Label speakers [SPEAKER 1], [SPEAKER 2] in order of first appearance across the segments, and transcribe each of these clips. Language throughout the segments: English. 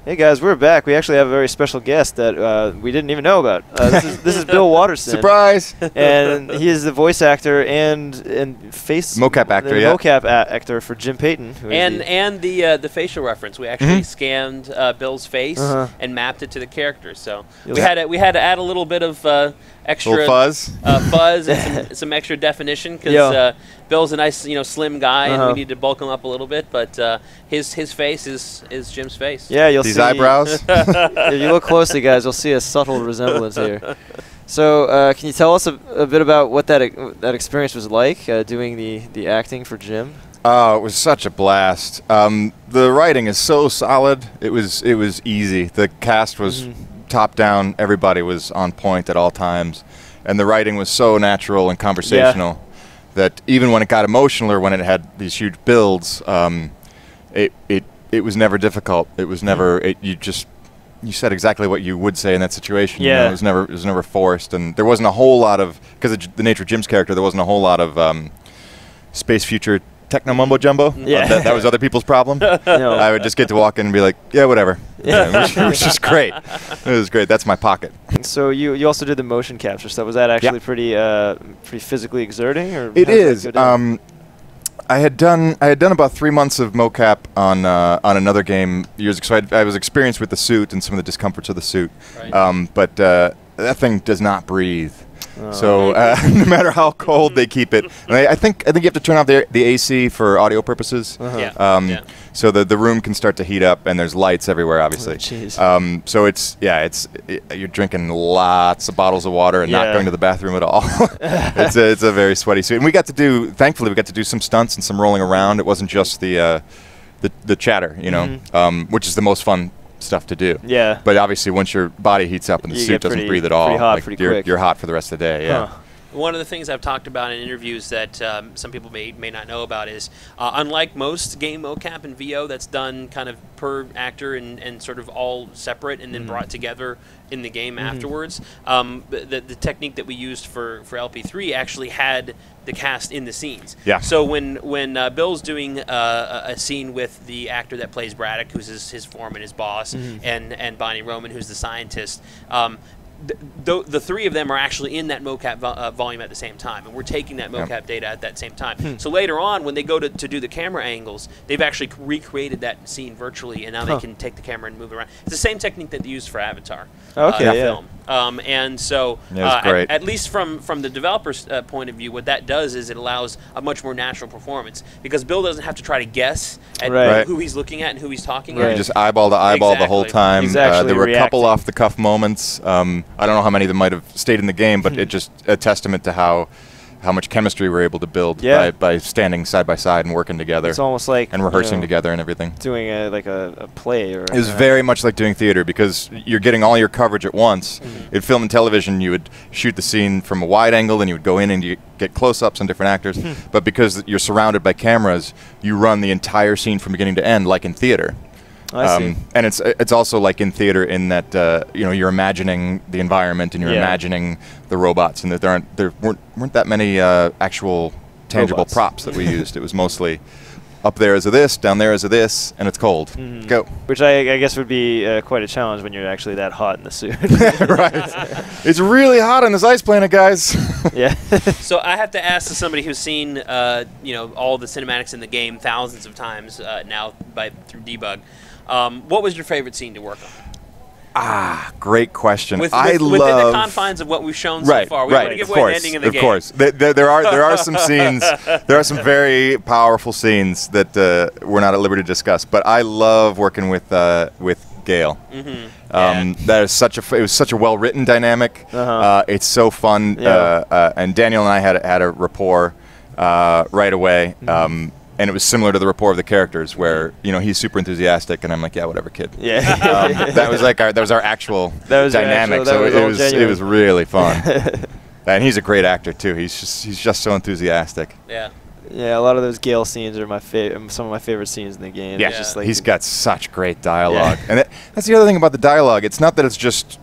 [SPEAKER 1] Hey guys, we're back. We actually have a very special guest that we didn't even know about. This is Bill Watterson.
[SPEAKER 2] Surprise!
[SPEAKER 1] And he is the voice actor and face
[SPEAKER 2] mocap actor,
[SPEAKER 1] mocap actor for Jim Peyton.
[SPEAKER 3] And the facial reference. We actually scanned Bill's face and mapped it to the character. So we had to add a little bit of extra
[SPEAKER 2] fuzz,
[SPEAKER 3] and some extra definition because Bill's a nice slim guy and we need to bulk him up a little bit. But his face is Jim's face.
[SPEAKER 1] Yeah, you'll see
[SPEAKER 2] these eyebrows.
[SPEAKER 1] If you look closely, guys, you'll see a subtle resemblance here. So, can you tell us a bit about what that experience was like, doing the acting for Jim?
[SPEAKER 2] Oh, it was such a blast. The writing is so solid. It was easy. The cast was top down. Everybody was on point at all times, and the writing was so natural and conversational that even when it got emotional or when it had these huge builds, it was never difficult. It was never. You said exactly what you would say in that situation.
[SPEAKER 1] Yeah.
[SPEAKER 2] You know, it was never forced, and there wasn't a whole lot of, because of the nature of Jim's character, there wasn't a whole lot of space future techno mumbo jumbo.
[SPEAKER 1] Yeah.
[SPEAKER 2] That was other people's problem.
[SPEAKER 1] No.
[SPEAKER 2] I would just get to walk in and be like, yeah, whatever. Which was just great. It was great. That's my pocket.
[SPEAKER 1] So you also did the motion capture stuff. Was that actually pretty physically exerting? Or
[SPEAKER 2] it is. I had done about 3 months of mocap on another game years ago. So I was experienced with the suit and some of the discomforts of the suit. Right. But that thing does not breathe. So no matter how cold they keep it, and I think you have to turn off the AC for audio purposes. So the room can start to heat up, and there's lights everywhere, obviously. So you're drinking lots of bottles of water and not going to the bathroom at all. It's a very sweaty suit, and thankfully we got to do some stunts and some rolling around. It wasn't just the chatter, which is the most fun stuff to do.
[SPEAKER 1] Yeah.
[SPEAKER 2] But obviously, once your body heats up and the suit doesn't breathe at all,
[SPEAKER 1] pretty hot, pretty quick.
[SPEAKER 2] You're hot for the rest of the day. Yeah.
[SPEAKER 3] One of the things I've talked about in interviews that some people may not know about is, unlike most game mocap and VO that's done kind of per actor and sort of all separate and then brought together in the game afterwards, the technique that we used for LP3 actually had the cast in the scenes. Yeah. So when Bill's doing a scene with the actor that plays Braddock, who's his foreman, his boss, and Bonnie Roman, who's the scientist, the three of them are actually in that mocap volume at the same time, and we're taking that mocap data at that same time. So later on, when they go to do the camera angles, they've actually recreated that scene virtually, and now they can take the camera and move it around. It's the same technique that they used for Avatar film. And so, at least from the developer's point of view, what that does is it allows a much more natural performance, because Bill doesn't have to try to guess at who he's looking at and who he's talking at.
[SPEAKER 2] You just eyeball to eyeball the whole time. There were a couple off-the-cuff moments. I don't know how many of them might have stayed in the game, but it's just a testament to how much chemistry we're able to build by standing side by side and working together.
[SPEAKER 1] It's almost like
[SPEAKER 2] and rehearsing together and everything.
[SPEAKER 1] Doing a play. It
[SPEAKER 2] was very much like doing theater, because you're getting all your coverage at once. In film and television, you would shoot the scene from a wide angle, then you would go in and you get close-ups on different actors. But because you're surrounded by cameras, you run the entire scene from beginning to end, like in theater.
[SPEAKER 1] I see.
[SPEAKER 2] And it's also like in theater in that you're imagining the environment and you're imagining the robots, and that there weren't that many actual tangible props that we used. It was mostly up there as a this, down there as a this, and it's cold. Go.
[SPEAKER 1] Which I guess would be quite a challenge when you're actually that hot in the suit.
[SPEAKER 2] Right. It's really hot on this ice planet, guys.
[SPEAKER 1] Yeah.
[SPEAKER 3] So I have to ask, to somebody who's seen all the cinematics in the game thousands of times now through debug, what was your favorite scene to work on?
[SPEAKER 2] Great question.
[SPEAKER 3] Within the confines of what we've shown so far, we want to give away the ending of the game.
[SPEAKER 2] Of course, there are some scenes. There are some very powerful scenes that we're not at liberty to discuss. But I love working with Gale. That is it was such a well-written dynamic. It's so fun, and Daniel and I had a rapport right away. And it was similar to the rapport of the characters, where he's super enthusiastic, and I'm like, yeah, whatever, kid. Yeah. That was our actual dynamic. So it was really fun. And he's a great actor too. He's just so enthusiastic.
[SPEAKER 3] Yeah.
[SPEAKER 1] Yeah, a lot of those Gale scenes are some of my favorite scenes in the game.
[SPEAKER 2] Yeah, just like he's got such great dialogue, and that's the other thing about the dialogue. It's not that it's just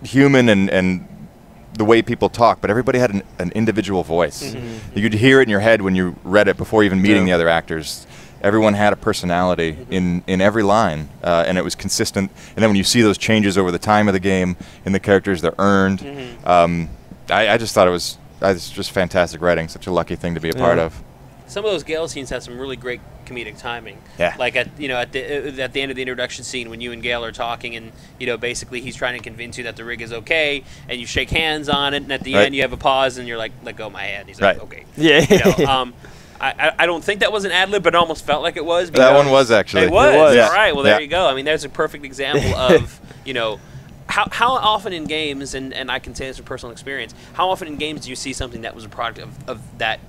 [SPEAKER 2] human and the way people talk, but everybody had an individual voice. You could hear it in your head when you read it before even meeting the other actors. everyone had a personality in every line, and it was consistent. And then when you see those changes over the time of the game in the characters, they're earned. I just thought it was just fantastic writing. Such a lucky thing to be a part of.
[SPEAKER 3] Some of those Gale scenes had some really great comedic timing.
[SPEAKER 2] Yeah.
[SPEAKER 3] Like at the end of the introduction scene when you and Gale are talking, and basically he's trying to convince you that the rig is okay, and you shake hands on it, and at the end you have a pause, and you're like, "Let go of my hand." He's like, "Okay."
[SPEAKER 1] Yeah.
[SPEAKER 3] I don't think that was an ad lib, but it almost felt like it was.
[SPEAKER 2] That one was actually.
[SPEAKER 3] It was.
[SPEAKER 2] Yeah.
[SPEAKER 3] All right. Well, there you go. I mean, there's a perfect example of how often in games, and I can say this from personal experience, how often in games do you see something that was a product of that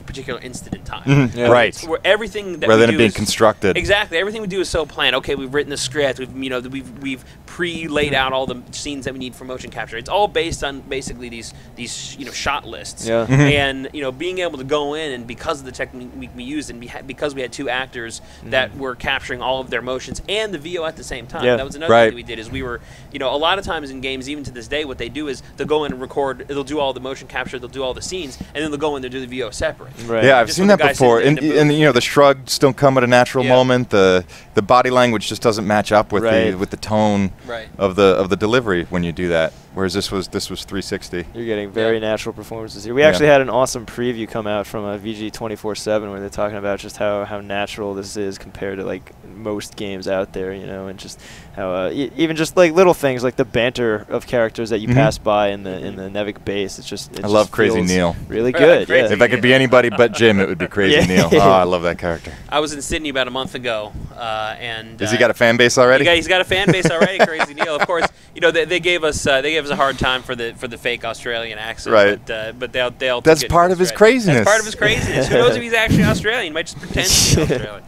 [SPEAKER 3] particular instant in time?
[SPEAKER 2] Right.
[SPEAKER 3] Where everything that
[SPEAKER 2] rather
[SPEAKER 3] we
[SPEAKER 2] than
[SPEAKER 3] do
[SPEAKER 2] being
[SPEAKER 3] is,
[SPEAKER 2] constructed.
[SPEAKER 3] Exactly. Everything we do is so planned. Okay, we've written the script. We've pre-laid out all the scenes that we need for motion capture. It's all based on basically these shot lists.
[SPEAKER 1] Yeah.
[SPEAKER 3] And being able to go in, and because of the technique we used, and because we had two actors that were capturing all of their motions and the VO at the same time.
[SPEAKER 1] Yeah.
[SPEAKER 3] That was another thing we did. Is we were a lot of times in games, even to this day, what they do is they'll go in and record. They'll do all the motion capture. They'll do all the scenes, and then they'll go in and do the VO separate.
[SPEAKER 1] Right.
[SPEAKER 2] Yeah, I've
[SPEAKER 3] Just
[SPEAKER 2] seen
[SPEAKER 3] with
[SPEAKER 2] that
[SPEAKER 3] the guy
[SPEAKER 2] before.
[SPEAKER 3] sitting in the
[SPEAKER 2] And the shrugs don't come at a natural moment. The body language just doesn't match up with the tone of the delivery when you do that. Whereas this was 360.
[SPEAKER 1] You're getting very natural performances here. We actually had an awesome preview come out from VG 24/7 where they're talking about just how natural this is compared to like most games out there, and just how even just like little things like the banter of characters that you pass by in the Nevik base. I
[SPEAKER 2] love Crazy Neil.
[SPEAKER 1] Really good.
[SPEAKER 3] Crazy
[SPEAKER 2] If I could be anybody but Jim, it would be Crazy Neil. Oh, I love that character.
[SPEAKER 3] I was in Sydney about a month ago, and
[SPEAKER 2] has he got a fan base already?
[SPEAKER 3] He's got a fan base already. Crazy Neil, of course. They gave us a hard time for the fake Australian accent,
[SPEAKER 2] right?
[SPEAKER 3] But they'll.
[SPEAKER 2] That's part of his craziness.
[SPEAKER 3] That's part of his craziness. Who knows if he's actually Australian? He might just pretend to be Australian.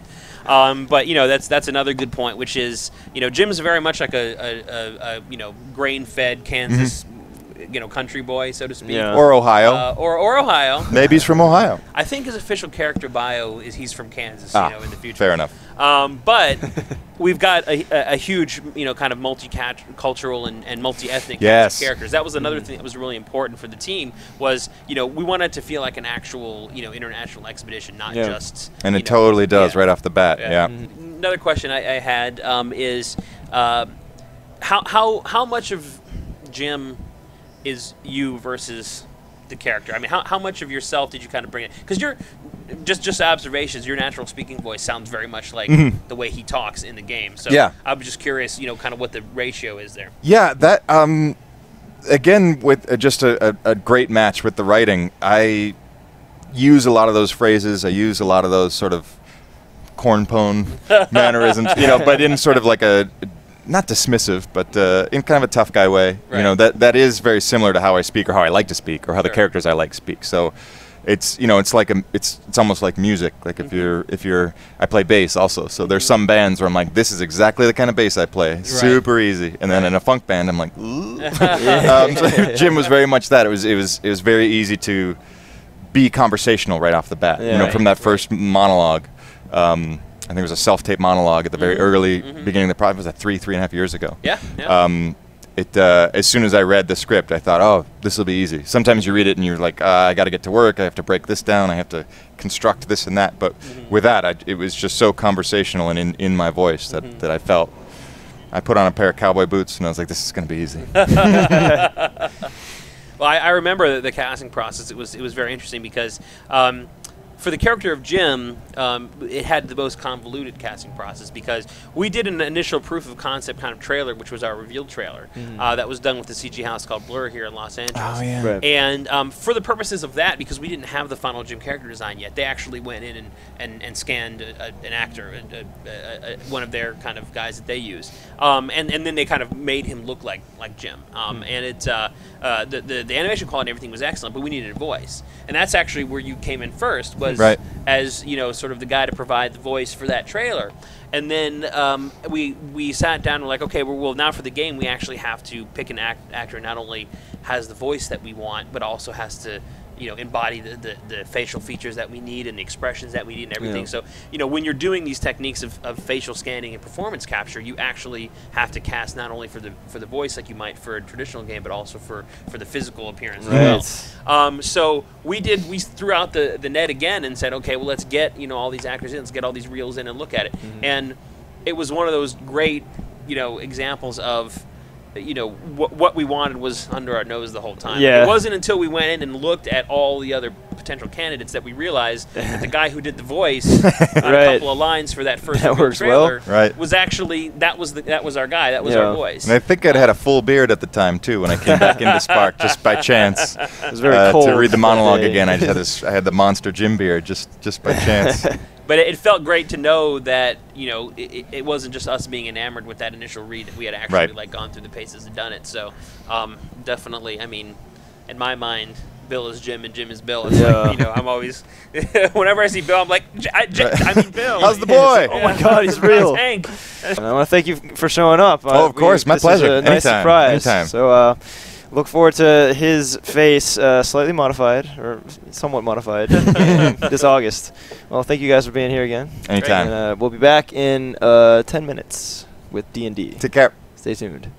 [SPEAKER 3] But that's another good point, which is Jim's very much like a grain-fed Kansas country boy, so to speak,
[SPEAKER 2] or Ohio,
[SPEAKER 3] or Ohio.
[SPEAKER 2] Maybe he's from Ohio.
[SPEAKER 3] I think his official character bio is he's from Kansas. In the future.
[SPEAKER 2] Fair enough.
[SPEAKER 3] But we've got a huge, kind of multicultural and multi-ethnic characters. That was another thing that was really important for the team. Was we wanted it to feel like an actual international expedition, not just.
[SPEAKER 2] And it totally does right off the bat. Yeah.
[SPEAKER 3] Another question I had is how much of Jim is you versus the character? I mean, how much of yourself did you kind of bring it? Because you're just observations. Your natural speaking voice sounds very much like the way he talks in the game. So I was just curious, kind of what the ratio is there.
[SPEAKER 2] Yeah, that again with just a great match with the writing. I use a lot of those phrases. I use a lot of those sort of cornpone mannerisms, but in sort of like a not dismissive, but in kind of a tough guy way.
[SPEAKER 3] Right.
[SPEAKER 2] That is very similar to how I speak or how I like to speak or how the characters I like speak. So it's it's like it's almost like music. Like if I play bass also. So there's some bands where I'm like, this is exactly the kind of bass I play. Right. Super easy. And then in a funk band I'm like, ooh. So Jim was very much that. It was very easy to be conversational right off the bat. From that first monologue. I think it was a self-tape monologue at the very early beginning of the project. Was that 3.5 years ago?
[SPEAKER 3] Yeah.
[SPEAKER 2] As soon as I read the script, I thought, oh, this will be easy. Sometimes you read it and you're like, I got to get to work. I have to break this down. I have to construct this and that. But with that, it was just so conversational and in my voice that I felt. I put on a pair of cowboy boots and I was like, this is going to be easy.
[SPEAKER 3] Well, I remember the casting process. It was very interesting because for the character of Jim, it had the most convoluted casting process because we did an initial proof of concept kind of trailer, which was our reveal trailer, that was done with the CG house called Blur here in Los Angeles.
[SPEAKER 2] Oh, yeah.
[SPEAKER 1] Right.
[SPEAKER 3] And for the purposes of that, because we didn't have the final Jim character design yet, they actually went in and scanned an actor, one of their kind of guys that they use, and then they kind of made him look like Jim. And it's the animation quality and everything was excellent, but we needed a voice, and that's actually where you came in first. Was as sort of the guy to provide the voice for that trailer, and then we sat down and were like, okay, well now for the game we actually have to pick an actor who not only has the voice that we want, but also has to embody the facial features that we need and the expressions that we need and everything. So, when you're doing these techniques of facial scanning and performance capture, you actually have to cast not only for the voice like you might for a traditional game, but also for the physical appearance as well. So we threw out the net again and said, okay, well, let's get all these actors in, let's get all these reels in and look at it. And it was one of those great examples of what we wanted was under our nose the whole time.
[SPEAKER 1] Yeah.
[SPEAKER 3] It wasn't until we went in and looked at all the other potential candidates that we realized that the guy who did the voice on a couple of lines for that first trailer was actually that was our guy. That was our voice.
[SPEAKER 2] And I think I'd had a full beard at the time too when I came back into Spark just by chance.
[SPEAKER 1] It was very cold
[SPEAKER 2] to read the monologue again. I had the monster Jim beard just by chance.
[SPEAKER 3] But it felt great to know that it wasn't just us being enamored with that initial read, that we had actually gone through the paces and done it. So definitely, I mean, in my mind, Bill is Jim and Jim is Bill. It's like, I'm always whenever I see Bill, I'm like, I mean Bill.
[SPEAKER 2] How's the boy?
[SPEAKER 1] Oh my God, he's real.
[SPEAKER 3] Hank.
[SPEAKER 1] I want to thank you for showing up.
[SPEAKER 2] Oh, of course, my pleasure.
[SPEAKER 1] This is a nice surprise.
[SPEAKER 2] Anytime.
[SPEAKER 1] So. Look forward to his face, slightly modified, or somewhat modified, this August. Well, thank you guys for being here again.
[SPEAKER 2] Anytime.
[SPEAKER 1] And we'll be back in 10 minutes with D&D.
[SPEAKER 2] Take care.
[SPEAKER 1] Stay tuned.